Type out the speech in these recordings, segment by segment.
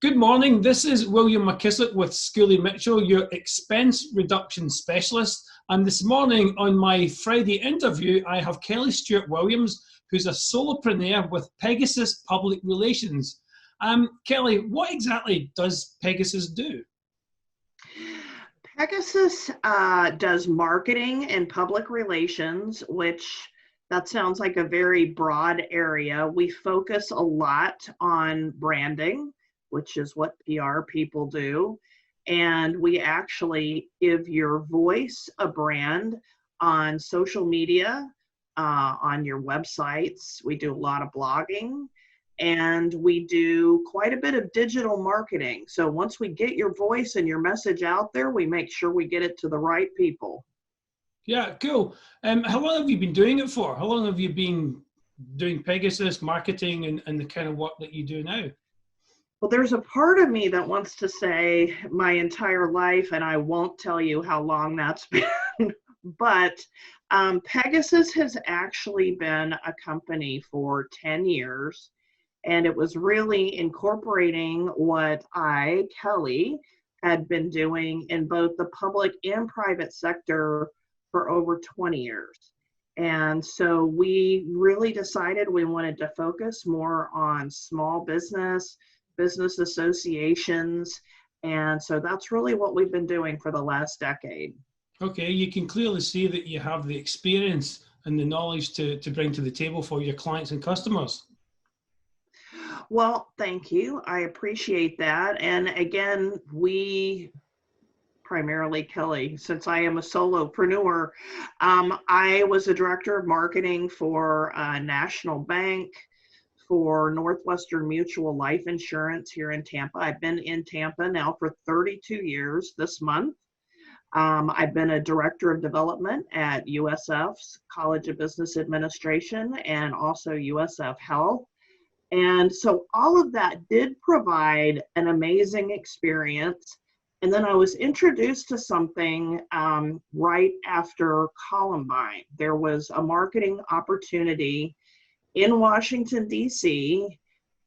Good morning. This is William McKissock with Schooley Mitchell, your expense reduction specialist. And this morning on my Friday interview, I have Kelly Stuart Williams, who's a solopreneur with Pegasos Public Relations. Kelly, what exactly does Pegasos do? Pegasos does marketing and public relations, which that sounds like a very broad area. We focus a lot on branding, which is what PR people do. And we actually give your voice a brand on social media, on your websites. We do a lot of blogging, and we do quite a bit of digital marketing. So once we get your voice and your message out there, we make sure we get it to the right people. Yeah, cool. How long have you been doing it for? How long have you been doing Pegasus marketing and the kind of work that you do now? Well, there's a part of me that wants to say my entire life, and I won't tell you how long that's been, but Pegasus has actually been a company for 10 years, and it was really incorporating what I, Kelly, had been doing in both the public and private sector for over 20 years. And so we really decided we wanted to focus more on small business associations. And so that's really what we've been doing for the last decade. Okay, you can clearly see that you have the experience and the knowledge to bring to the table for your clients and customers. Well, thank you. I appreciate that. And again, we primarily Kelly, since I am a solopreneur, I was a director of marketing for a national bank, for Northwestern Mutual Life Insurance here in Tampa. I've been in Tampa now for 32 years this month. I've been a director of development at USF's College of Business Administration and also USF Health. And so all of that did provide an amazing experience. And then I was introduced to something right after Columbine. There was a marketing opportunity in Washington, D.C.,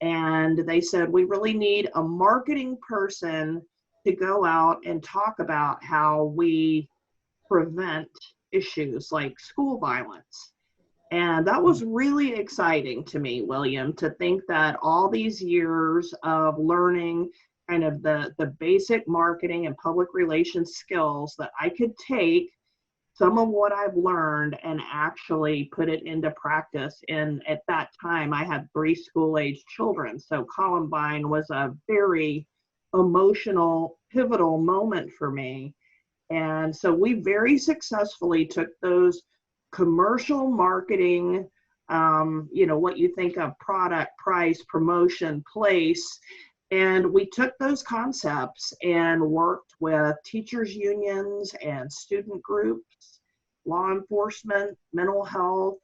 and they said, we really need a marketing person to go out and talk about how we prevent issues like school violence. And that was really exciting to me, William, to think that all these years of learning kind of the basic marketing and public relations skills that I could take some of what I've learned and actually put it into practice. And at that time, I had 3 school-age children. So Columbine was a very emotional, pivotal moment for me. And so we very successfully took those commercial marketing, what you think of product, price, promotion, place, and we took those concepts and worked with teachers' unions and student groups, law enforcement, mental health,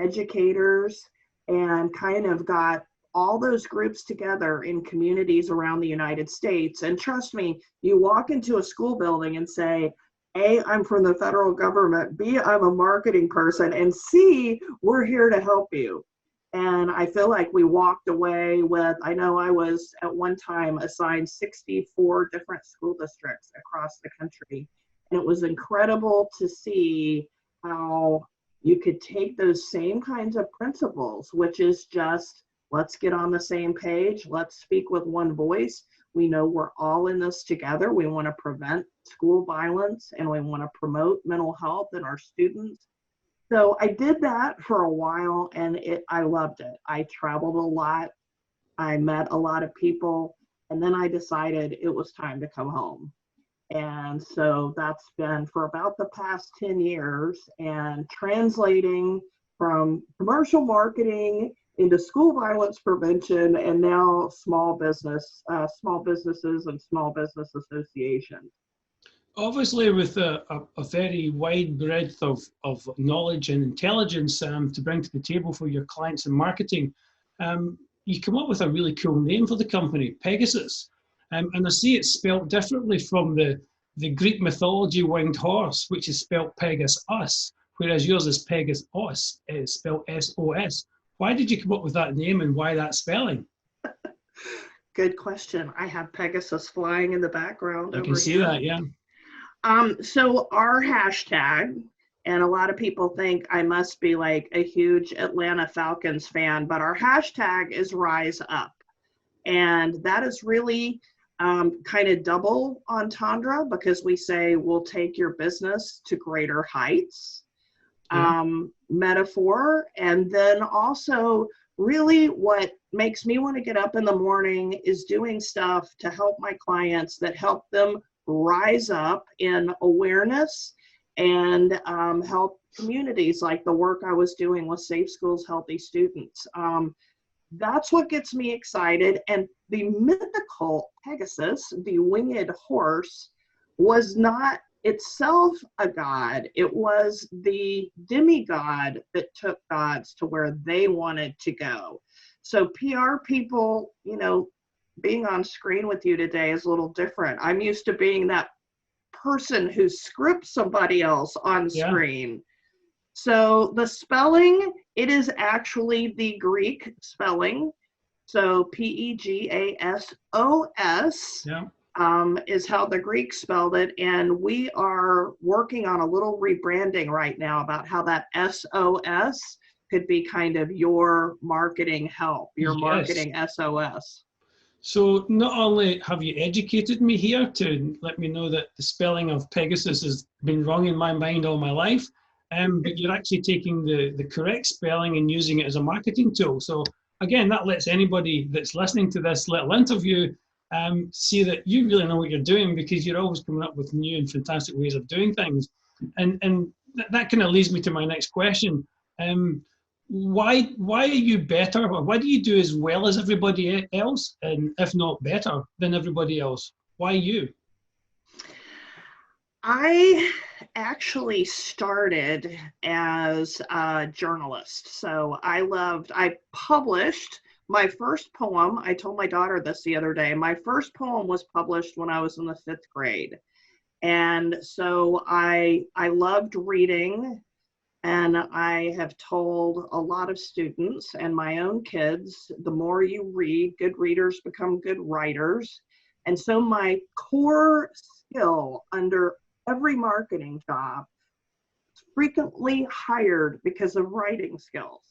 educators, and kind of got all those groups together in communities around the United States. And trust me, you walk into a school building and say, A, I'm from the federal government, B, I'm a marketing person, and C, we're here to help you. And I feel like we walked away with, I know I was at one time assigned 64 different school districts across the country. And it was incredible to see how you could take those same kinds of principles, which is just, let's get on the same page, let's speak with one voice. We know we're all in this together. We want to prevent school violence and we want to promote mental health in our students. So I did that for a while and I loved it. I traveled a lot. I met a lot of people, and then I decided it was time to come home. And so that's been for about the past 10 years, and translating from commercial marketing into school violence prevention, and now small businesses and small business associations. Obviously, with a very wide breadth of knowledge and intelligence to bring to the table for your clients in marketing, you come up with a really cool name for the company, Pegasus. And I see it's spelled differently from the Greek mythology winged horse, which is spelled Pegasus, whereas yours is Pegasos, spelled S-O-S. Why did you come up with that name and why that spelling? Good question. I have Pegasus flying in the background I over can see here. that, yeah. So our hashtag, and a lot of people think I must be like a huge Atlanta Falcons fan, but our hashtag is Rise Up. And that is really kind of double entendre because we say we'll take your business to greater heights, Yeah. metaphor. And then also, really, what makes me want to get up in the morning is doing stuff to help my clients that help them rise up in awareness and help communities like the work I was doing with Safe Schools, Healthy Students. That's what gets me excited. And the mythical Pegasus, the winged horse, was not itself a god. It was the demigod that took gods to where they wanted to go. So PR people, being on screen with you today is a little different. I'm used to being that person who scripts somebody else on Yeah. screen. So the spelling, it is actually the Greek spelling. So Pegasos Yeah. is how the Greeks spelled it. And we are working on a little rebranding right now about how that SOS could be kind of your marketing help, your Yes. marketing SOS. So not only have you educated me here to let me know that the spelling of Pegasus has been wrong in my mind all my life, but you're actually taking the correct spelling and using it as a marketing tool. So again, that lets anybody that's listening to this little interview see that you really know what you're doing because you're always coming up with new and fantastic ways of doing things. And that kind of leads me to my next question. Why are you better, or why do you do as well as everybody else, and if not better than everybody else? Why you? I actually started as a journalist. So I published my first poem. I told my daughter this the other day. My first poem was published when I was in the 5th grade. And so I loved reading. And I have told a lot of students and my own kids, the more you read, good readers become good writers. And so my core skill under every marketing job is frequently hired because of writing skills.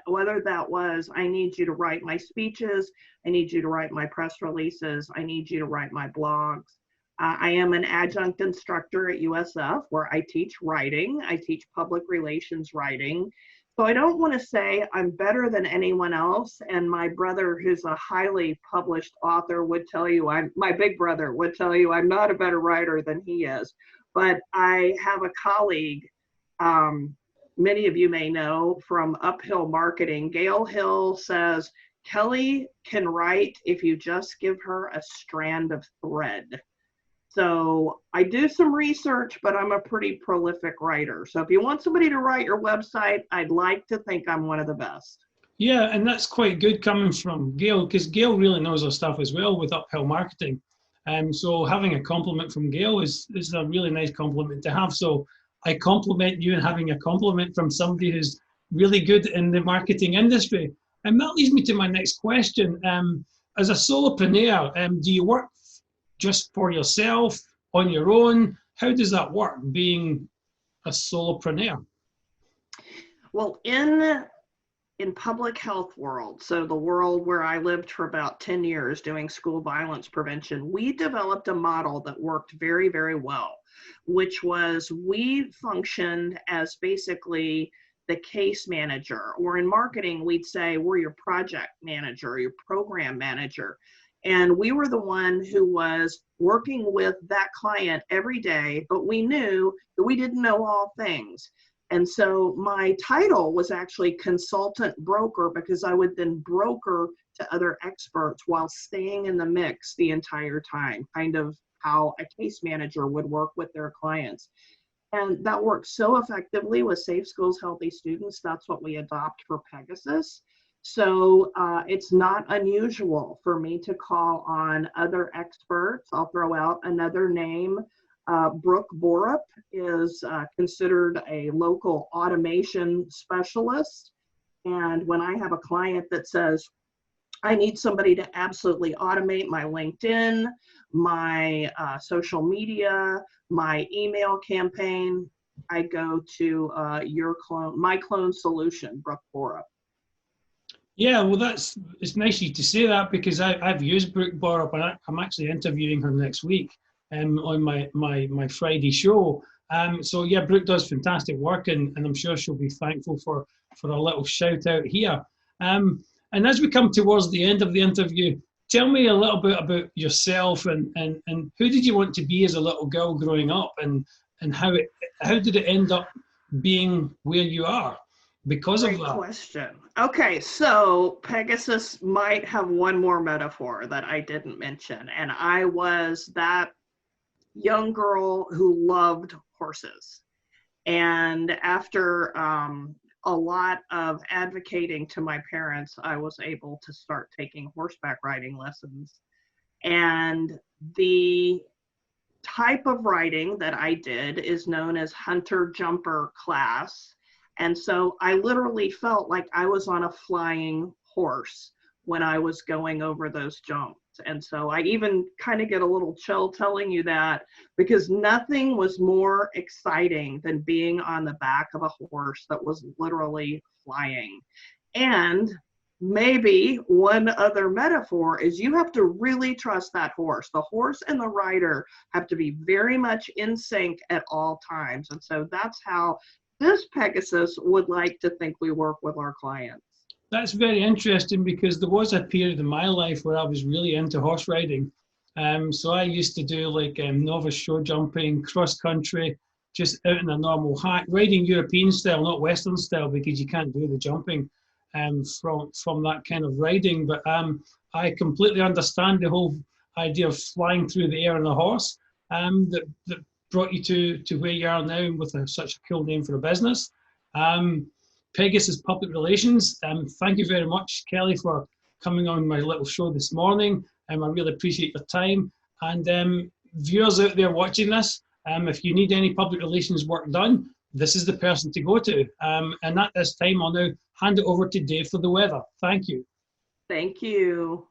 Whether that was, I need you to write my speeches, I need you to write my press releases, I need you to write my blogs. I am an adjunct instructor at USF where I teach writing. I teach public relations writing. So I don't want to say I'm better than anyone else. And my brother, who's a highly published author, would tell you, my big brother would tell you I'm not a better writer than he is. But I have a colleague, many of you may know from Uphill Marketing, Gail Hill says, Kelly can write if you just give her a strand of thread. So I do some research, but I'm a pretty prolific writer. So if you want somebody to write your website, I'd like to think I'm one of the best. Yeah, and that's quite good coming from Gail, because Gail really knows her stuff as well with uphill marketing. So having a compliment from Gail is a really nice compliment to have. So I compliment you, and having a compliment from somebody who's really good in the marketing industry. And that leads me to my next question. As a solopreneur, do you work just for yourself, on your own? How does that work, being a solopreneur? Well, in public health world, so the world where I lived for about 10 years doing school violence prevention, we developed a model that worked very, very well, which was we functioned as basically the case manager, or in marketing, we'd say we're your project manager, your program manager. And we were the one who was working with that client every day, but we knew that we didn't know all things. And so my title was actually consultant broker, because I would then broker to other experts while staying in the mix the entire time, kind of how a case manager would work with their clients. And that worked so effectively with Safe Schools, Healthy Students. That's what we adopt for Pegasus. So it's not unusual for me to call on other experts. I'll throw out another name. Brooke Borup is considered a local automation specialist. And when I have a client that says, I need somebody to absolutely automate my LinkedIn, my social media, my email campaign. I go to my clone solution, Brooke Borup. Yeah, well, it's nice of you to say that, because I've used Brooke Borup, and I'm actually interviewing her next week on my Friday show. So yeah, Brooke does fantastic work, and I'm sure she'll be thankful for a little shout out here. And as we come towards the end of the interview, tell me a little bit about yourself, and who did you want to be as a little girl growing up, and how did it end up being where you are because of Great that? question. Okay, so Pegasus might have one more metaphor that I didn't mention, and I was that young girl who loved horses. And after a lot of advocating to my parents, I was able to start taking horseback riding lessons. And the type of riding that I did is known as hunter jumper class. And so I literally felt like I was on a flying horse when I was going over those jumps. And so I even kind of get a little chill telling you that, because nothing was more exciting than being on the back of a horse that was literally flying. And maybe one other metaphor is you have to really trust that horse. The horse and the rider have to be very much in sync at all times. And so that's how this Pegasus would like to think we work with our clients. That's very interesting, because there was a period in my life where I was really into horse riding. So I used to do like novice show jumping, cross country, just out in a normal hack, riding European style, not Western style, because you can't do the jumping from that kind of riding. But I completely understand the whole idea of flying through the air on a horse that brought you to where you are now with such a cool name for a business. Pegasus Public Relations. Thank you very much, Kelly, for coming on my little show this morning. I really appreciate your time. And viewers out there watching this, if you need any public relations work done, this is the person to go to. And at this time, I'll now hand it over to Dave for the weather. Thank you. Thank you.